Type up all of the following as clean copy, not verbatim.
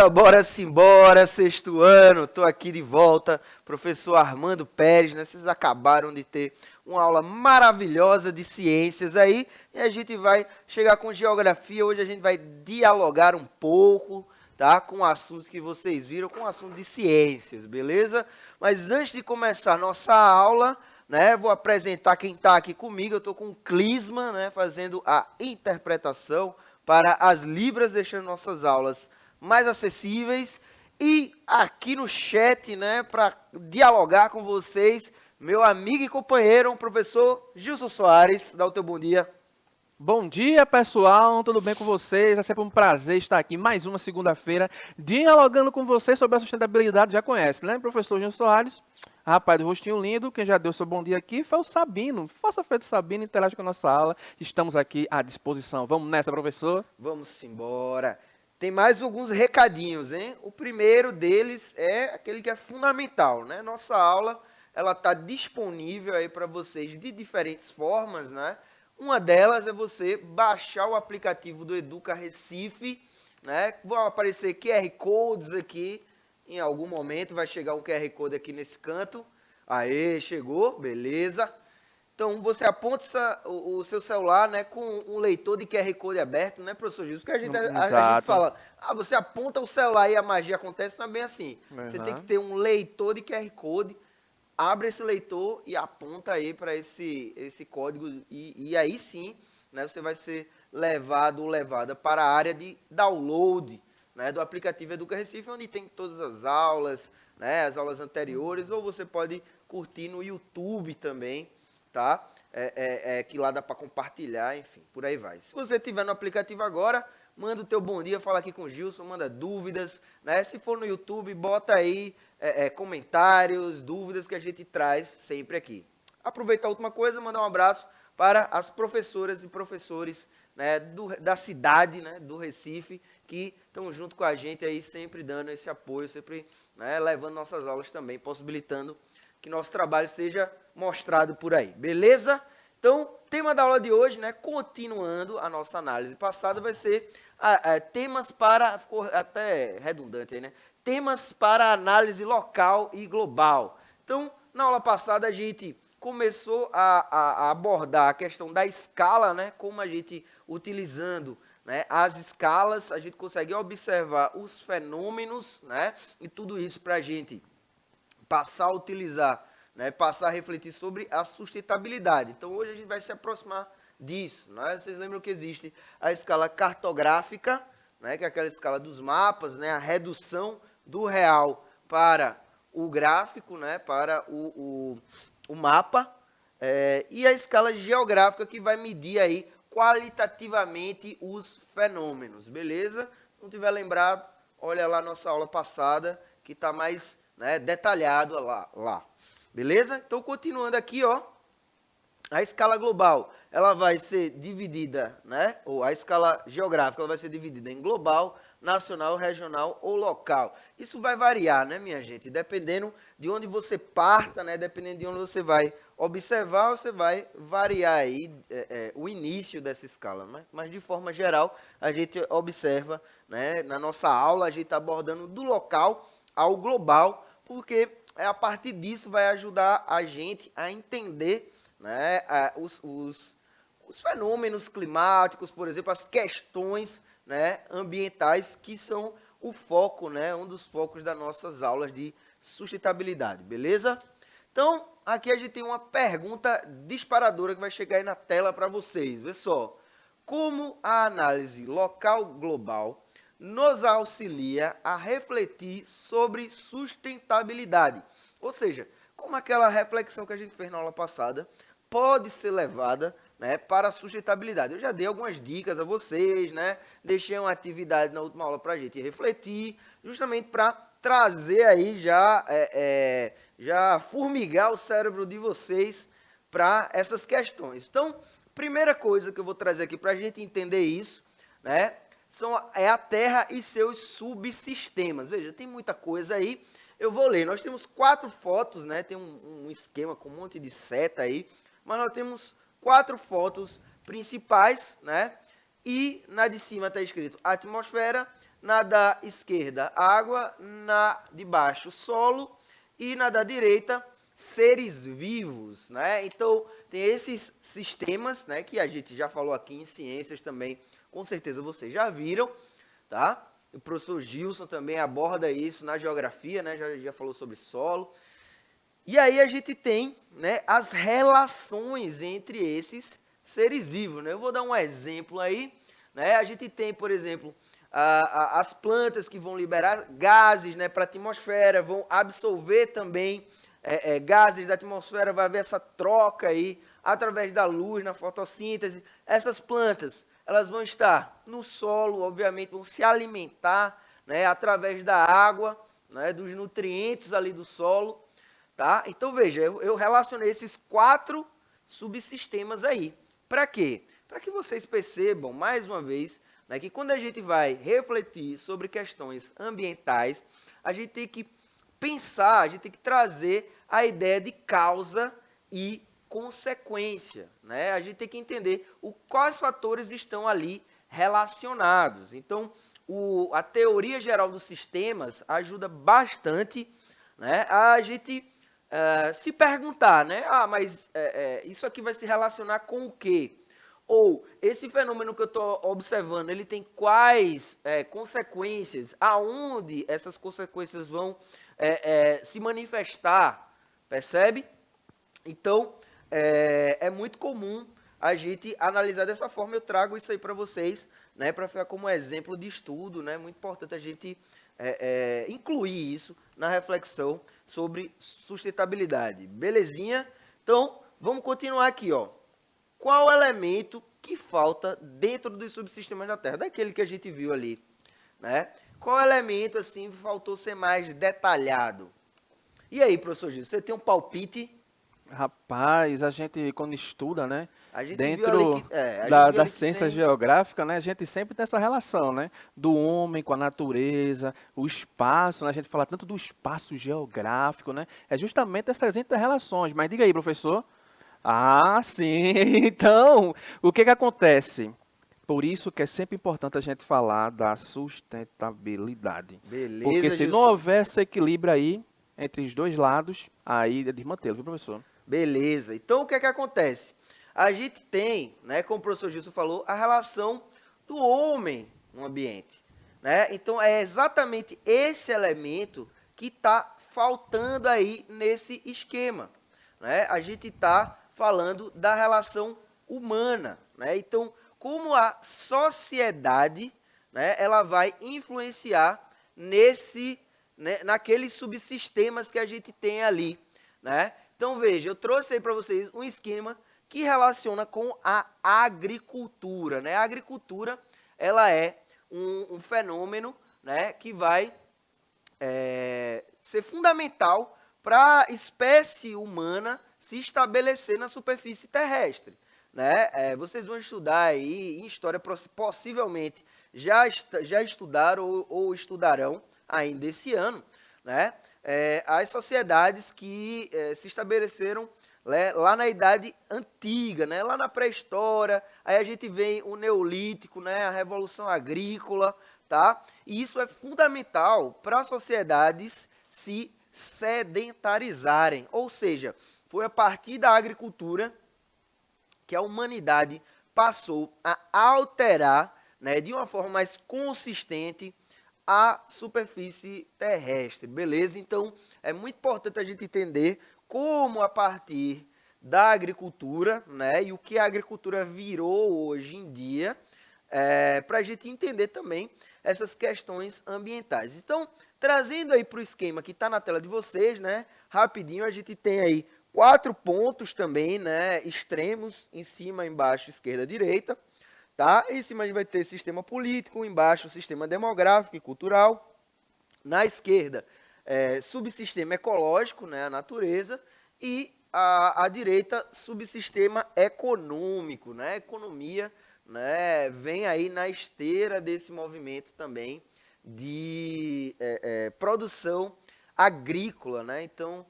Eita, bora simbora, sexto ano, tô aqui de volta, professor Armando Pérez, né? Vocês acabaram de ter uma aula maravilhosa de ciências aí, e a gente vai chegar com geografia, hoje a gente vai dialogar um pouco, tá? Com assuntos que vocês viram, com assunto de ciências, beleza? Mas antes de começar nossa aula, né, vou apresentar quem está aqui comigo, eu estou com o Clisma, né, fazendo a interpretação para as Libras, deixando nossas aulas mais acessíveis. E aqui no chat, né, para dialogar com vocês, meu amigo e companheiro, o professor Gilson Soares. Dá o teu bom dia. Bom dia, pessoal, tudo bem com vocês? É sempre um prazer estar aqui mais uma segunda-feira dialogando com vocês sobre a sustentabilidade. Já conhece, né? Professor Gilson Soares, rapaz do rostinho lindo, quem já deu seu bom dia aqui foi o Sabino. Faça feito Sabino, interage com a nossa aula, estamos aqui à disposição. Vamos nessa, professor? Vamos embora. Tem mais alguns recadinhos, hein? O primeiro deles é aquele que é fundamental, né? Nossa aula, ela está disponível aí para vocês de diferentes formas, né? Uma delas é você baixar o aplicativo do Educa Recife, né? Vão aparecer QR Codes aqui, em algum momento vai chegar um QR Code aqui nesse canto. Aê, chegou, beleza. Então, você aponta o seu celular, né, com um leitor de QR Code aberto, né, professor Gilson? Porque a gente Exato. fala, você aponta o celular e a magia acontece, não é bem assim. Você tem que Uhum. ter um leitor de QR Code, abre esse leitor e aponta aí para esse código e aí sim, né, você vai ser levado ou levada para a área de download, né, do aplicativo Educa Recife, onde tem todas as aulas, né, as aulas anteriores, ou você pode curtir no YouTube também, tá? Que lá dá para compartilhar, enfim, por aí vai. Se você estiver no aplicativo agora, manda o teu bom dia, fala aqui com o Gilson, manda dúvidas, né? Se for no YouTube, bota aí comentários, dúvidas que a gente traz sempre aqui. Aproveitar a última coisa, mandar um abraço para as professoras e professores, né, da cidade, né, do Recife, que estão junto com a gente aí, sempre dando esse apoio, sempre, né, levando nossas aulas também, possibilitando que nosso trabalho seja mostrado por aí, beleza? Então, tema da aula de hoje, né, continuando a nossa análise passada, vai ser temas para, ficou até redundante aí, né, temas para análise local e global. Então, na aula passada a gente começou a abordar a questão da escala, né, como a gente utilizando, né, as escalas, a gente consegue observar os fenômenos, né, e tudo isso para a gente passar a utilizar, né, passar a refletir sobre a sustentabilidade. Então, hoje a gente vai se aproximar disso. Né? Vocês lembram que existe a escala cartográfica, né, que é aquela escala dos mapas, né, a redução do real para o gráfico, né, para o mapa, e a escala geográfica, que vai medir aí qualitativamente os fenômenos, beleza? Se não tiver lembrado, olha lá a nossa aula passada, que está mais, né, detalhado lá. Beleza? Então, continuando aqui, ó, a escala global, ela vai ser dividida, né, ou a escala geográfica, ela vai ser dividida em global, nacional, regional ou local. Isso vai variar, né, minha gente? Dependendo de onde você parta, né, dependendo de onde você vai observar, você vai variar aí o início dessa escala. Né? Mas, de forma geral, a gente observa, né, na nossa aula, a gente está abordando do local ao global, porque a partir disso vai ajudar a gente a entender, né, os fenômenos climáticos, por exemplo, as questões, né, ambientais, que são o foco, né, um dos focos das nossas aulas de sustentabilidade, beleza? Então, aqui a gente tem uma pergunta disparadora que vai chegar aí na tela para vocês. Vê só, como a análise local global nos auxilia a refletir sobre sustentabilidade? Ou seja, como aquela reflexão que a gente fez na aula passada pode ser levada, né, para a sustentabilidade. Eu já dei algumas dicas a vocês, né? Deixei uma atividade na última aula para a gente refletir, justamente para trazer aí já formigar o cérebro de vocês para essas questões. Então, primeira coisa que eu vou trazer aqui para a gente entender isso, né, é a Terra e seus subsistemas. Veja, tem muita coisa aí. Eu vou ler. Nós temos 4 fotos, né? Tem um esquema com um monte de seta aí, mas nós temos 4 fotos principais, né? E na de cima está escrito atmosfera, na da esquerda, água, na de baixo, solo, e na da direita, seres vivos, né? Então, tem esses sistemas, né, que a gente já falou aqui em ciências também, com certeza vocês já viram, tá? O professor Gilson também aborda isso na geografia, né? Já falou sobre solo. E aí a gente tem, né, as relações entre esses seres vivos, né? Eu vou dar um exemplo aí, né? A gente tem, por exemplo, as plantas que vão liberar gases, né, para a atmosfera, vão absorver também gases da atmosfera, vai haver essa troca aí através da luz, na fotossíntese. Essas plantas, elas vão estar no solo, obviamente, vão se alimentar, né, através da água, né, dos nutrientes ali do solo, tá? Então, veja, eu relacionei esses 4 subsistemas aí. Para quê? Para que vocês percebam, mais uma vez, né, que quando a gente vai refletir sobre questões ambientais, a gente tem que pensar, a gente tem que trazer a ideia de causa e consequência, né? A gente tem que entender quais fatores estão ali relacionados. Então, a teoria geral dos sistemas ajuda bastante, né, a gente se perguntar, né? Mas isso aqui vai se relacionar com o quê? Ou esse fenômeno que eu estou observando, ele tem quais consequências? Aonde essas consequências vão se manifestar? Percebe? Então, é muito comum a gente analisar dessa forma. Eu trago isso aí para vocês, né, para ficar como exemplo de estudo, né? Muito importante a gente incluir isso na reflexão sobre sustentabilidade. Belezinha? Então, vamos continuar aqui, ó. Qual elemento que falta dentro dos subsistemas da Terra? Daquele que a gente viu ali, né? Qual elemento, assim, faltou ser mais detalhado? E aí, professor Gil, você tem um palpite? Rapaz, a gente, quando estuda, né, A gente viu ali dentro que, a gente viu da ali que ciência tem... geográfica, né, a gente sempre tem essa relação, né, do homem com a natureza, o espaço, né, a gente fala tanto do espaço geográfico, né, é justamente essas inter-relações. Mas diga aí, professor. Ah, sim. Então, o que que acontece? Por isso que é sempre importante a gente falar da sustentabilidade. Porque Beleza, se não Gilson. houver esse equilíbrio aí, entre os dois lados, aí é desmantelo, viu, professor? Beleza. Então, o que é que acontece? A gente tem, né, como o professor Gilson falou, a relação do homem no ambiente, né? Então, é exatamente esse elemento que está faltando aí nesse esquema, né? A gente está falando da relação humana, né? Então, como a sociedade, né, ela vai influenciar naqueles subsistemas que a gente tem ali, né? Então, veja, eu trouxe aí para vocês um esquema que relaciona com a agricultura, né? A agricultura, ela é um fenômeno, né, que vai ser fundamental para a espécie humana se estabelecer na superfície terrestre, né? Vocês vão estudar aí em história, possivelmente já estudaram ou estudarão ainda esse ano, né? As sociedades que se estabeleceram lá na Idade Antiga, né? Lá na pré-história, aí a gente vem o Neolítico, né? A Revolução Agrícola, tá? E isso é fundamental para as sociedades se sedentarizarem, ou seja, foi a partir da agricultura que a humanidade passou a alterar, né, de uma forma mais consistente a superfície terrestre, beleza? Então, é muito importante a gente entender como a partir da agricultura, né, e o que a agricultura virou hoje em dia, para a gente entender também essas questões ambientais. Então, trazendo aí para o esquema que está na tela de vocês, né, rapidinho, a gente tem aí 4 pontos também, né, extremos, em cima, embaixo, esquerda, direita. Tá? Em cima a gente vai ter sistema político, embaixo sistema demográfico e cultural. Na esquerda, subsistema ecológico, né, a natureza. E à direita, subsistema econômico, né, economia, né, vem aí na esteira desse movimento também de produção agrícola, né? Então,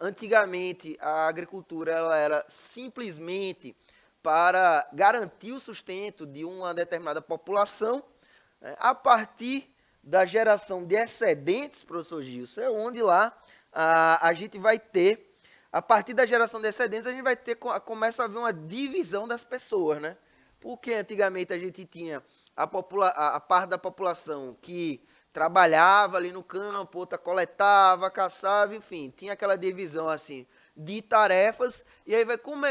antigamente a agricultura ela era simplesmente para garantir o sustento de uma determinada população, né? A partir da geração de excedentes, professor Gilson, é onde lá a gente vai ter, a partir da geração de excedentes, a gente vai ter, começa a haver uma divisão das pessoas, né? Porque antigamente a gente tinha a parte da população que trabalhava ali no campo, outra coletava, caçava, enfim, tinha aquela divisão assim de tarefas, e aí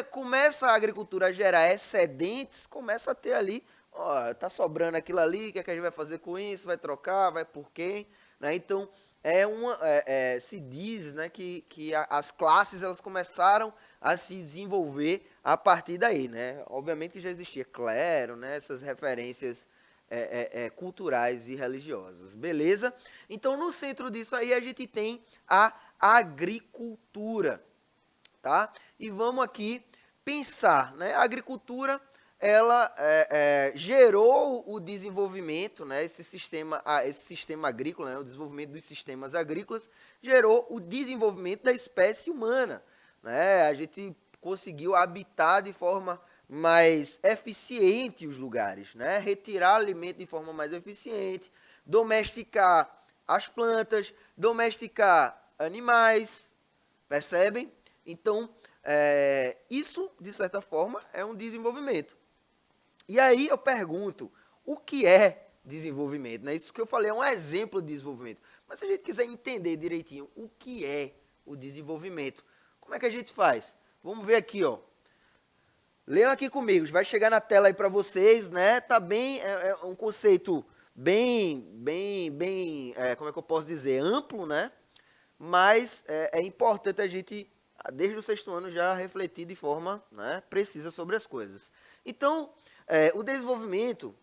começa a agricultura a gerar excedentes, começa a ter ali, ó, tá sobrando aquilo ali, o que é que a gente vai fazer com isso, vai trocar, vai por quem, né? Então, se diz, né, que as classes elas começaram a se desenvolver a partir daí, né? Obviamente que já existia clero, né, essas referências culturais e religiosas, beleza? Então, no centro disso aí a gente tem a agricultura, tá? E vamos aqui pensar, né? A agricultura, ela gerou o desenvolvimento, né? Esse sistema agrícola, né? O desenvolvimento dos sistemas agrícolas, gerou o desenvolvimento da espécie humana, né? A gente conseguiu habitar de forma mais eficiente os lugares, né? Retirar alimento de forma mais eficiente, domesticar as plantas, domesticar animais, percebem? Então, isso, de certa forma, é um desenvolvimento. E aí eu pergunto, o que é desenvolvimento? Né? Isso que eu falei é um exemplo de desenvolvimento. Mas se a gente quiser entender direitinho o que é o desenvolvimento, como é que a gente faz? Vamos ver aqui, ó. Leiam aqui comigo, vai chegar na tela aí para vocês, né? Tá bem, é um conceito bem, como é que eu posso dizer, amplo, né? Mas é importante a gente, desde o sexto ano, já refletir de forma, né, precisa sobre as coisas. Então, o desenvolvimento,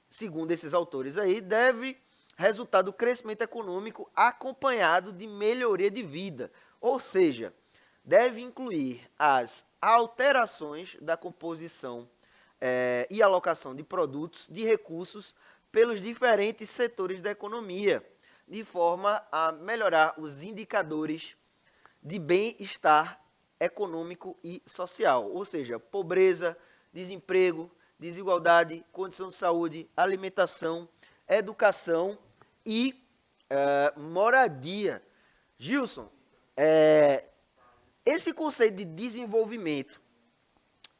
segundo esses autores aí, deve resultar do crescimento econômico acompanhado de melhoria de vida, ou seja, deve incluir as alterações da composição e alocação de produtos, de recursos, pelos diferentes setores da economia, de forma a melhorar os indicadores de bem-estar econômico e social, ou seja, pobreza, desemprego, desigualdade, condição de saúde, alimentação, educação e moradia. Gilson, esse conceito de desenvolvimento,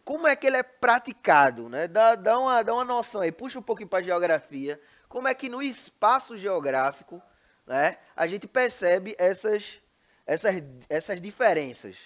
como é que ele é praticado? Né? Dá uma noção aí, puxa um pouquinho para a geografia, como é que no espaço geográfico, né, a gente percebe essas diferenças.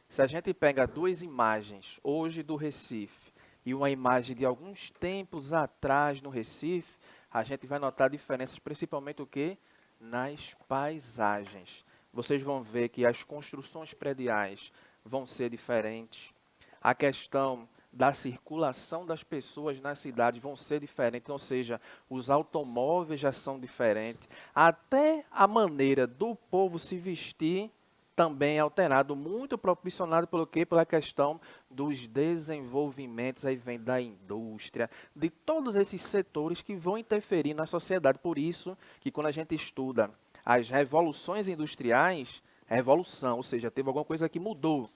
Se a gente pega duas imagens, hoje do Recife, e uma imagem de alguns tempos atrás no Recife, a gente vai notar diferenças, principalmente o quê? Nas paisagens. Vocês vão ver que as construções prediais vão ser diferentes. A questão da circulação das pessoas na cidade vão ser diferentes, ou seja, os automóveis já são diferentes. Até a maneira do povo se vestir também é alterado, muito proporcionado pelo quê? Pela questão dos desenvolvimentos, aí vem da indústria, de todos esses setores que vão interferir na sociedade. Por isso que quando a gente estuda as revoluções industriais, revolução, ou seja, teve alguma coisa que mudou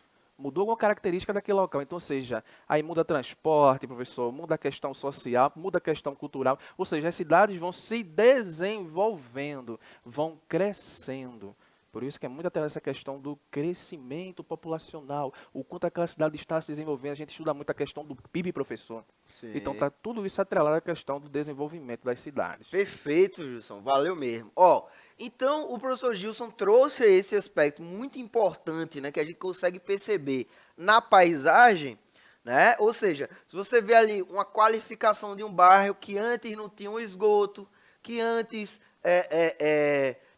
alguma característica daquele local. Então, ou seja, aí muda transporte, professor, muda a questão social, muda a questão cultural, ou seja, as cidades vão se desenvolvendo, vão crescendo. Por isso que é muito até essa questão do crescimento populacional, o quanto aquela cidade está se desenvolvendo. A gente estuda muito a questão do PIB, professor. Sim. Então está tudo isso atrelado à questão do desenvolvimento das cidades. Perfeito, Gilson, valeu mesmo. Ó, então o professor Gilson trouxe esse aspecto muito importante, né, que a gente consegue perceber na paisagem, né? Ou seja, se você vê ali uma qualificação de um bairro que antes não tinha um esgoto, que antes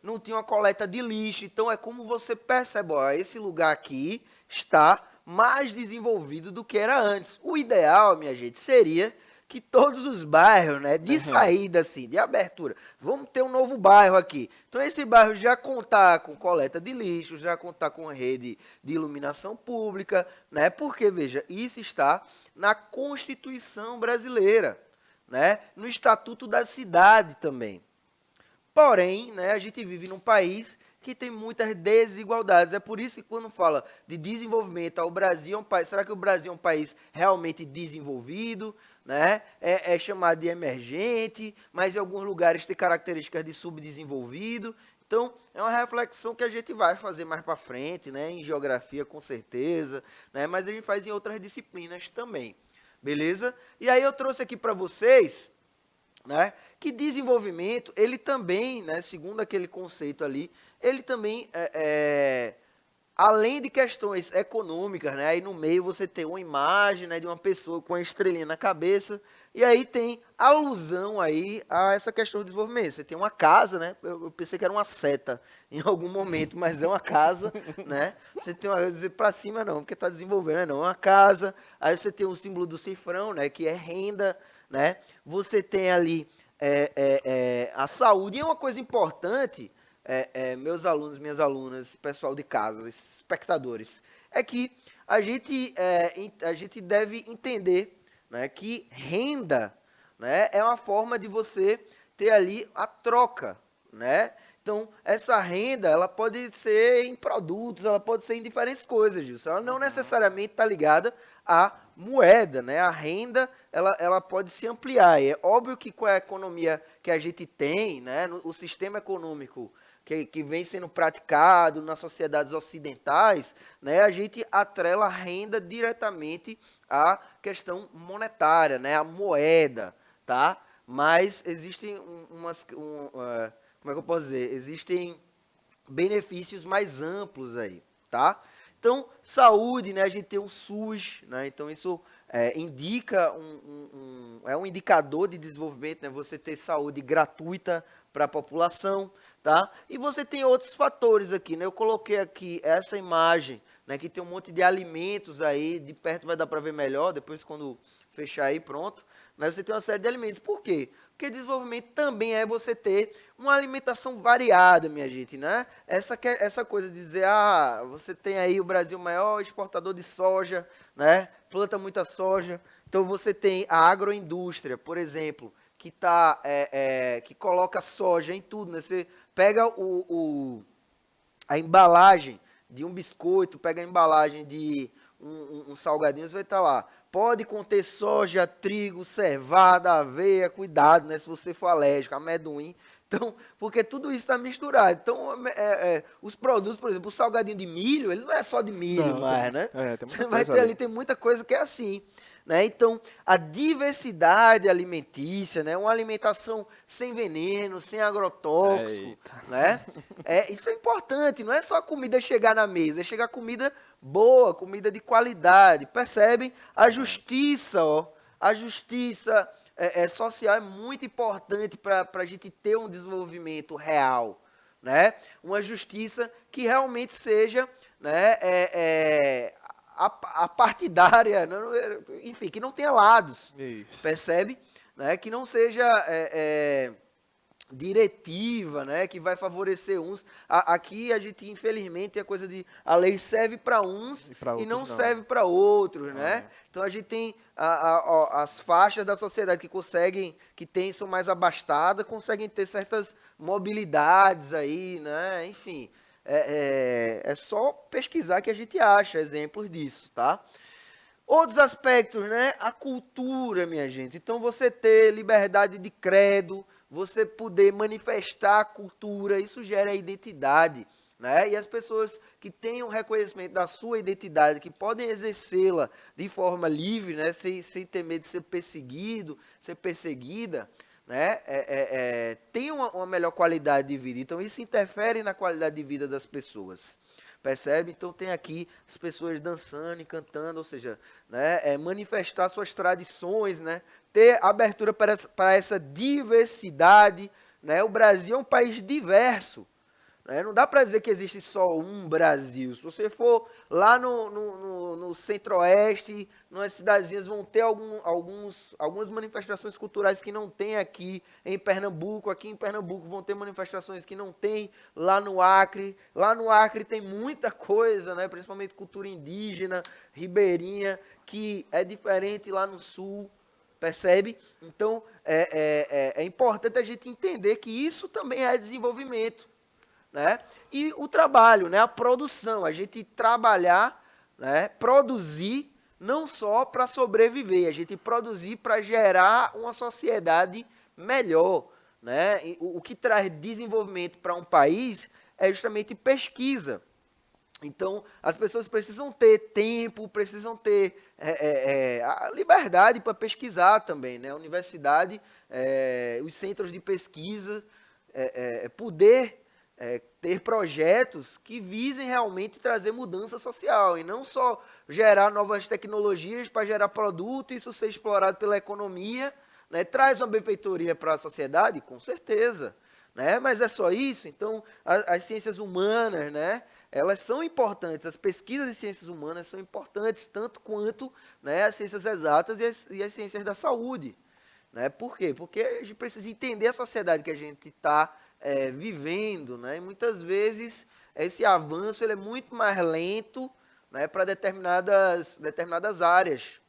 não tinha uma coleta de lixo. Então, é como você percebe, ó, esse lugar aqui está mais desenvolvido do que era antes. O ideal, minha gente, seria que todos os bairros, né, de saída, assim, de abertura, vamos ter um novo bairro aqui. Então, esse bairro já contar com coleta de lixo, já contar com rede de iluminação pública, né, porque, veja, isso está na Constituição brasileira, né, no Estatuto da Cidade também. Porém, né, a gente vive num país que tem muitas desigualdades. É por isso que quando fala de desenvolvimento, o Brasil é um país, será que o Brasil é um país realmente desenvolvido? Né? É chamado de emergente, mas em alguns lugares tem características de subdesenvolvido. Então, é uma reflexão que a gente vai fazer mais para frente, né? Em geografia, com certeza, né? Mas a gente faz em outras disciplinas também. Beleza? E aí eu trouxe aqui para vocês, né, que desenvolvimento, ele também, né, segundo aquele conceito ali, ele também, além de questões econômicas, né, aí no meio você tem uma imagem, né, de uma pessoa com uma estrelinha na cabeça, e aí tem alusão aí a essa questão do desenvolvimento. Você tem uma casa, né, eu pensei que era uma seta em algum momento, mas é uma casa, né, você tem uma, para cima não, porque está desenvolvendo, não, é uma casa, aí você tem o símbolo do cifrão, né, que é renda, né, você tem ali a saúde, e é uma coisa importante, meus alunos, minhas alunas, pessoal de casa, espectadores, é que a gente deve entender, né, que renda, né, é uma forma de você ter ali a troca, né? Então, essa renda, ela pode ser em produtos, ela pode ser em diferentes coisas, Gilson. Ela não necessariamente está ligada à moeda, né? A renda, ela pode se ampliar. E é óbvio que com a economia que a gente tem, né, o sistema econômico que vem sendo praticado nas sociedades ocidentais, né, a gente atrela a renda diretamente à questão monetária, né, à moeda, tá? Mas existem como é que eu posso dizer? Existem benefícios mais amplos aí, tá? Então, saúde, né? A gente tem o SUS, né? Então, isso indica é um indicador de desenvolvimento, né? Você ter saúde gratuita para a população, tá? E você tem outros fatores aqui, né? Eu coloquei aqui essa imagem, né? Que tem um monte de alimentos aí, de perto vai dar para ver melhor, depois quando fechar aí, pronto. Mas você tem uma série de alimentos. Por quê? Porque desenvolvimento também é você ter uma alimentação variada, minha gente, né? Essa coisa de dizer, você tem aí o Brasil maior exportador de soja, né? Planta muita soja. Então você tem a agroindústria, por exemplo, que coloca soja em tudo, né? Você pega a embalagem de um biscoito, pega a embalagem de um salgadinho, você vai estar lá. Pode conter soja, trigo, cevada, aveia, cuidado, né? Se você for alérgico, amendoim. Então, porque tudo isso está misturado. Então, os produtos, por exemplo, o salgadinho de milho, ele não é só de milho Não, mais, né? tem muita Você vai coisa ter ali. ali, tem muita coisa que é assim. Né? Então, a diversidade alimentícia, né? Uma alimentação sem veneno, sem agrotóxico, Eita. né? Isso é importante, não é só a comida chegar na mesa, é chegar comida boa, comida de qualidade, percebem? A justiça, ó, a justiça social é muito importante para a gente ter um desenvolvimento real, né? Uma justiça que realmente seja, né, a partidária, enfim, que não tenha lados, Isso. percebe? Né? Que não seja diretiva, né, que vai favorecer uns. Aqui a gente, infelizmente, tem a coisa de a lei serve para uns E pra e não outros não. serve para outros, né? Então a gente tem as faixas da sociedade que conseguem, são mais abastadas, conseguem ter certas mobilidades aí, né? Enfim, é só pesquisar que a gente acha exemplos disso, tá? Outros aspectos, né? A cultura, minha gente. Então, você ter liberdade de credo, você poder manifestar a cultura, isso gera identidade, né? E as pessoas que têm um reconhecimento da sua identidade, que podem exercê-la de forma livre, né? Sem ter medo de ser perseguido, ser perseguida, né? Tem uma melhor qualidade de vida. Então, isso interfere na qualidade de vida das pessoas. Percebe? Então tem aqui as pessoas dançando e cantando, ou seja, né, manifestar suas tradições, né, ter abertura para essa diversidade. Né? O Brasil é um país diverso. Né? Não dá para dizer que existe só um Brasil. Se você for lá no Centro-Oeste, nas cidadezinhas, vão ter algumas manifestações culturais que não tem aqui em Pernambuco. Aqui em Pernambuco vão ter manifestações que não tem lá no Acre. Lá no Acre tem muita coisa, né? Principalmente cultura indígena, ribeirinha, que é diferente lá no Sul. Percebe? Então, é importante a gente entender que isso também é desenvolvimento. né? E o trabalho, né? A produção, a gente trabalhar, né? Produzir não só para sobreviver, a gente produzir para gerar uma sociedade melhor, né? E o que traz desenvolvimento para um país é justamente pesquisa. Então, as pessoas precisam ter tempo, precisam ter a liberdade para pesquisar também, né? A universidade, os centros de pesquisa, poder ter projetos que visem realmente trazer mudança social e não só gerar novas tecnologias para gerar produto e isso ser explorado pela economia, né? Traz uma benfeitoria para a sociedade? Com certeza, né? Mas é só isso? Então, as ciências humanas, né? Elas são importantes, as pesquisas de ciências humanas são importantes, tanto quanto, né, as ciências exatas e as ciências da saúde. Né? Por quê? Porque a gente precisa entender a sociedade que a gente está vivendo, né? E muitas vezes esse avanço ele é muito mais lento, né, para determinadas áreas.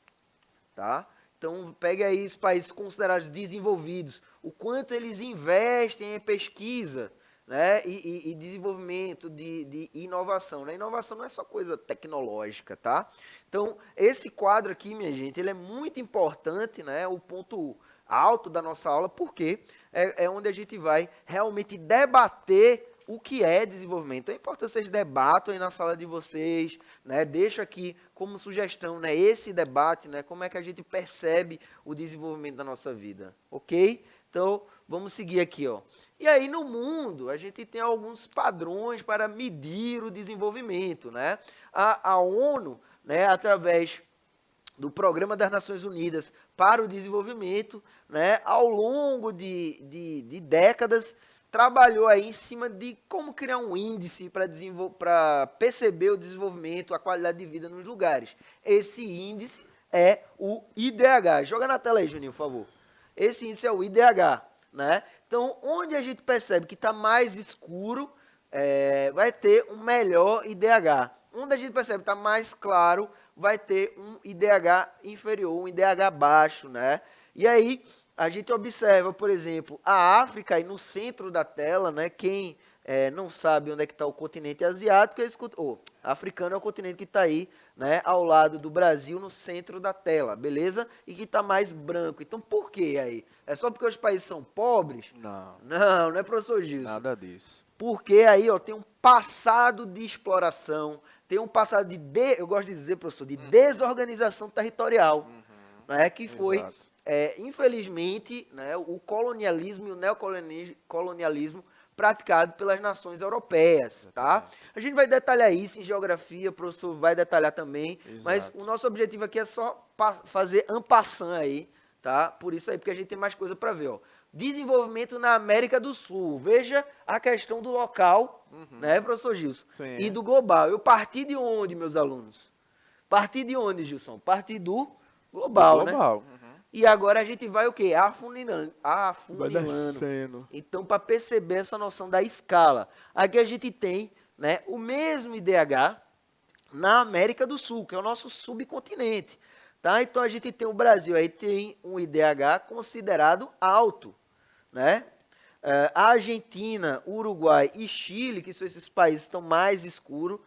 Tá? Então, pegue aí os países considerados desenvolvidos, o quanto eles investem em pesquisa, né, e desenvolvimento de inovação. Né? Inovação não é só coisa tecnológica, tá? Então, esse quadro aqui, minha gente, ele é muito importante, né, o ponto alto da nossa aula, porque é onde a gente vai realmente debater o que é desenvolvimento. É importante vocês debatam aí na sala de vocês, né? Deixa aqui como sugestão, né, esse debate, né, como é que a gente percebe o desenvolvimento da nossa vida, ok? Então, vamos seguir aqui, ó. E aí, no mundo, a gente tem alguns padrões para medir o desenvolvimento, né? A ONU, né, através do Programa das Nações Unidas para o Desenvolvimento, né, ao longo de décadas, trabalhou aí em cima de como criar um índice para perceber o desenvolvimento, a qualidade de vida nos lugares. Esse índice é o IDH. Joga na tela aí, Juninho, por favor. Esse índice é o IDH. Né? Então, onde a gente percebe que está mais escuro, vai ter um melhor IDH. Onde a gente percebe que está mais claro, vai ter um IDH inferior, um IDH baixo. Né? E aí, a gente observa, por exemplo, a África aí no centro da tela, né? Quem não sabe onde é que está o continente asiático, africano é o continente que está aí, né, ao lado do Brasil, no centro da tela, beleza? E que está mais branco. Então, por que aí? É só porque os países são pobres? Não. Não é, professor Gilson? Nada disso. Porque aí, ó, tem um passado de exploração, tem um passado eu gosto de dizer, professor, de desorganização territorial, né, que foi, infelizmente, né, o colonialismo e o neocolonialismo praticado pelas nações europeias, tá? A gente vai detalhar isso em geografia, o professor vai detalhar também, mas o nosso objetivo aqui é só fazer en passant aí, tá? Por isso aí, porque a gente tem mais coisa para ver, ó. Desenvolvimento na América do Sul. Veja a questão do local, né, professor Gilson? Sim. E do global. Eu parti de onde, meus alunos? Parti de onde, Gilson? Parti do global, né? E agora a gente vai o quê? Afunilando. Vai descendo. Então, para perceber essa noção da escala, aqui a gente tem, né, o mesmo IDH na América do Sul, que é o nosso subcontinente. Tá? Então, a gente tem o Brasil, aí tem um IDH considerado alto. Né? A Argentina, Uruguai e Chile, que são esses países que estão mais escuros,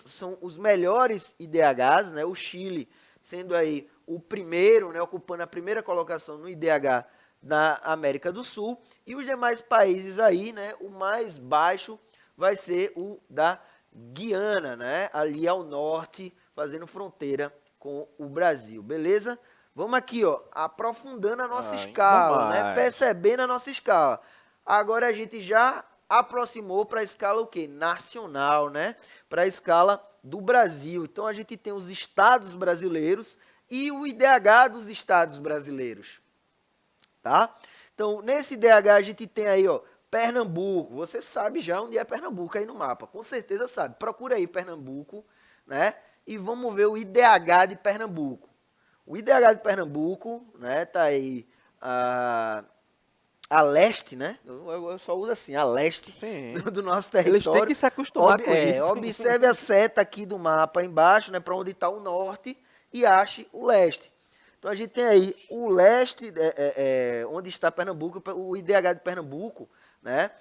são os melhores IDHs, né? O Chile sendo aí o primeiro, né, ocupando a primeira colocação no IDH da América do Sul, e os demais países aí, né, o mais baixo vai ser o da Guiana, né, ali ao norte, fazendo fronteira com o Brasil, beleza? Vamos aqui, ó, aprofundando a nossa escala, né, percebendo a nossa escala. Agora a gente já aproximou para a escala o quê? Nacional, né? Para a escala do Brasil. Então a gente tem os estados brasileiros e o IDH dos estados brasileiros, tá? Então nesse IDH a gente tem aí, ó, Pernambuco. Você sabe já onde é Pernambuco aí no mapa, com certeza sabe. Procura aí Pernambuco, né? E vamos ver o IDH de Pernambuco. O IDH de Pernambuco, né? Tá aí a leste, né? Eu só uso assim, a leste do nosso território. Eles têm que se acostumar com isso. Observe a seta aqui do mapa embaixo, né? Para onde está o norte e ache o leste. Então a gente tem aí o leste, onde está Pernambuco, o IDH de Pernambuco, né?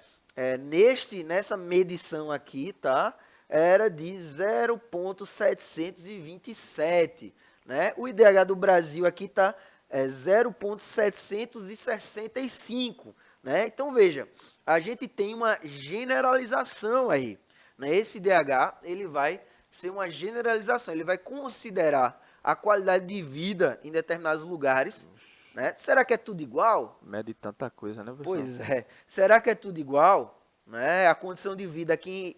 nessa medição aqui, tá? Era de 0,727, né? O IDH do Brasil aqui está 0,765, né? Então, veja, a gente tem uma generalização aí, né? Esse IDH, ele vai ser uma generalização, ele vai considerar a qualidade de vida em determinados lugares, né? Será que é tudo igual? Mede tanta coisa, né, professor? Pois é. Será que é tudo igual? Né? A condição de vida aqui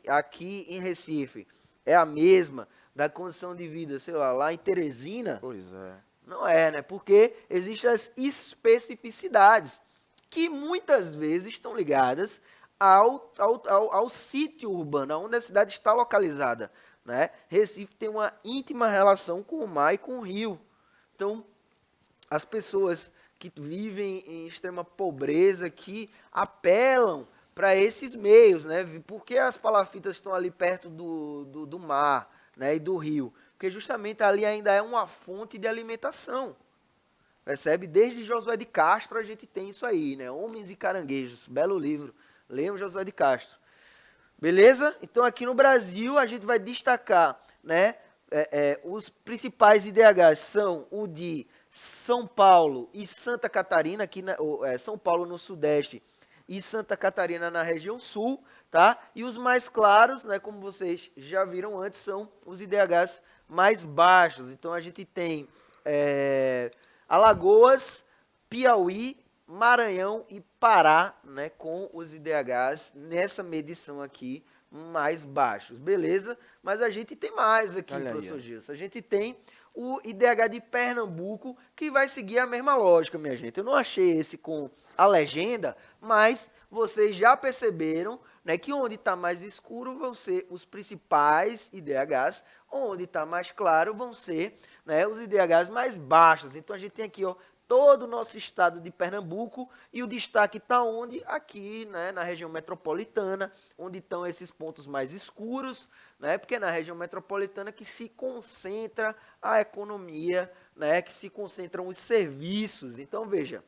em Recife é a mesma da condição de vida, sei lá em Teresina? Pois é. Não é, né? Porque existem as especificidades que muitas vezes estão ligadas ao sítio urbano, onde a cidade está localizada, né? Recife tem uma íntima relação com o mar e com o rio. Então, as pessoas que vivem em extrema pobreza, que apelam para esses meios, né? Porque as palafitas estão ali perto do mar, né? E do rio. Porque justamente ali ainda é uma fonte de alimentação. Percebe? Desde Josué de Castro a gente tem isso aí, né? Homens e Caranguejos, belo livro. Leiam Josué de Castro. Beleza? Então aqui no Brasil a gente vai destacar, né? Os principais IDHs são o de São Paulo e Santa Catarina, aqui São Paulo no Sudeste e Santa Catarina na região Sul, tá? E os mais claros, né, como vocês já viram antes, são os IDHs mais baixos. Então a gente tem Alagoas, Piauí, Maranhão e Pará, né, com os IDHs nessa medição aqui mais baixos, beleza? Mas a gente tem mais aqui, professor Gilson. A gente tem o IDH de Pernambuco, que vai seguir a mesma lógica, minha gente. Eu não achei esse com a legenda, mas vocês já perceberam, né, que onde está mais escuro vão ser os principais IDHs, onde está mais claro vão ser, né, os IDHs mais baixos. Então a gente tem aqui, ó, todo o nosso estado de Pernambuco, e o destaque está onde? Aqui, né, na região metropolitana, onde estão esses pontos mais escuros, né, porque é na região metropolitana que se concentra a economia, né, que se concentram os serviços. Então, veja,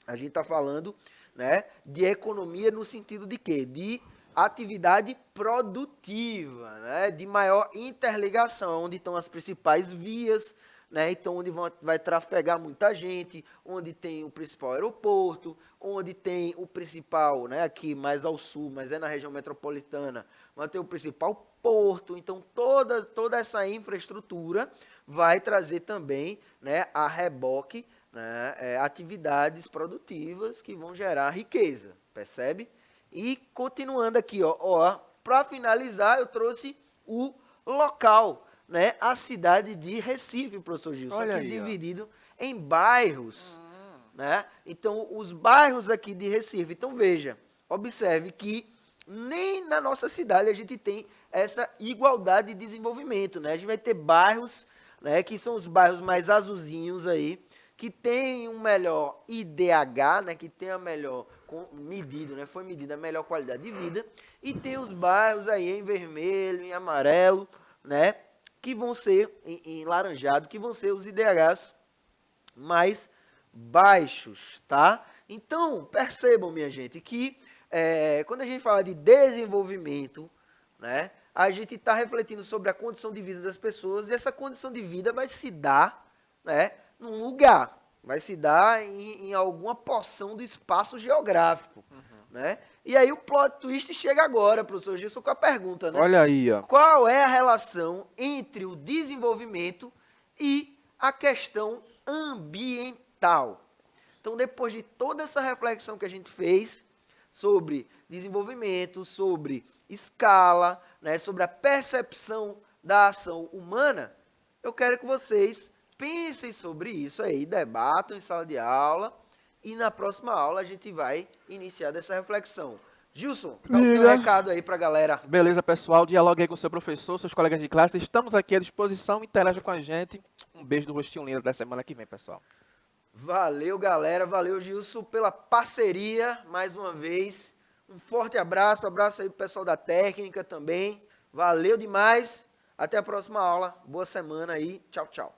a gente está falando, né, de economia no sentido de quê? De atividade produtiva, né, de maior interligação, onde estão as principais vias, né, então onde vai trafegar muita gente, onde tem o principal aeroporto, onde tem o principal, né, aqui mais ao sul, mas é na região metropolitana, vai ter o principal porto. Então toda essa infraestrutura vai trazer também, né, a reboque, né, atividades produtivas que vão gerar riqueza, percebe? E continuando aqui, ó, para finalizar, eu trouxe o local, né, a cidade de Recife, professor Gilson, Olha aqui aí, dividido em bairros, né? Então, os bairros aqui de Recife. Então, veja, observe que nem na nossa cidade a gente tem essa igualdade de desenvolvimento, né? A gente vai ter bairros, né, que são os bairros mais azulzinhos aí, que tem um melhor IDH, né, que tem a melhor medido, né, foi medida a melhor qualidade de vida, e tem os bairros aí em vermelho, em amarelo, né, que vão ser em laranjado, que vão ser os IDHs mais baixos, tá? Então, percebam, minha gente, que quando a gente fala de desenvolvimento, né, a gente está refletindo sobre a condição de vida das pessoas, e essa condição de vida vai se dar, né, num lugar, vai se dar em alguma porção do espaço geográfico, né? E aí o plot twist chega agora, professor Gilson, com a pergunta, né? Olha aí, ó. Qual é a relação entre o desenvolvimento e a questão ambiental? Então, depois de toda essa reflexão que a gente fez sobre desenvolvimento, sobre escala, né, sobre a percepção da ação humana, eu quero que vocês pensem sobre isso aí, debatam em sala de aula, e na próxima aula a gente vai iniciar dessa reflexão. Gilson, dá o seu recado aí para a galera. Beleza, pessoal. Dialogue aí com o seu professor, seus colegas de classe. Estamos aqui à disposição. Interaja com a gente. Um beijo do Rostinho Lindo da semana que vem, pessoal. Valeu, galera. Valeu, Gilson, pela parceria mais uma vez. Um forte abraço. Abraço aí pro pessoal da técnica também. Valeu demais. Até a próxima aula. Boa semana aí. Tchau, tchau.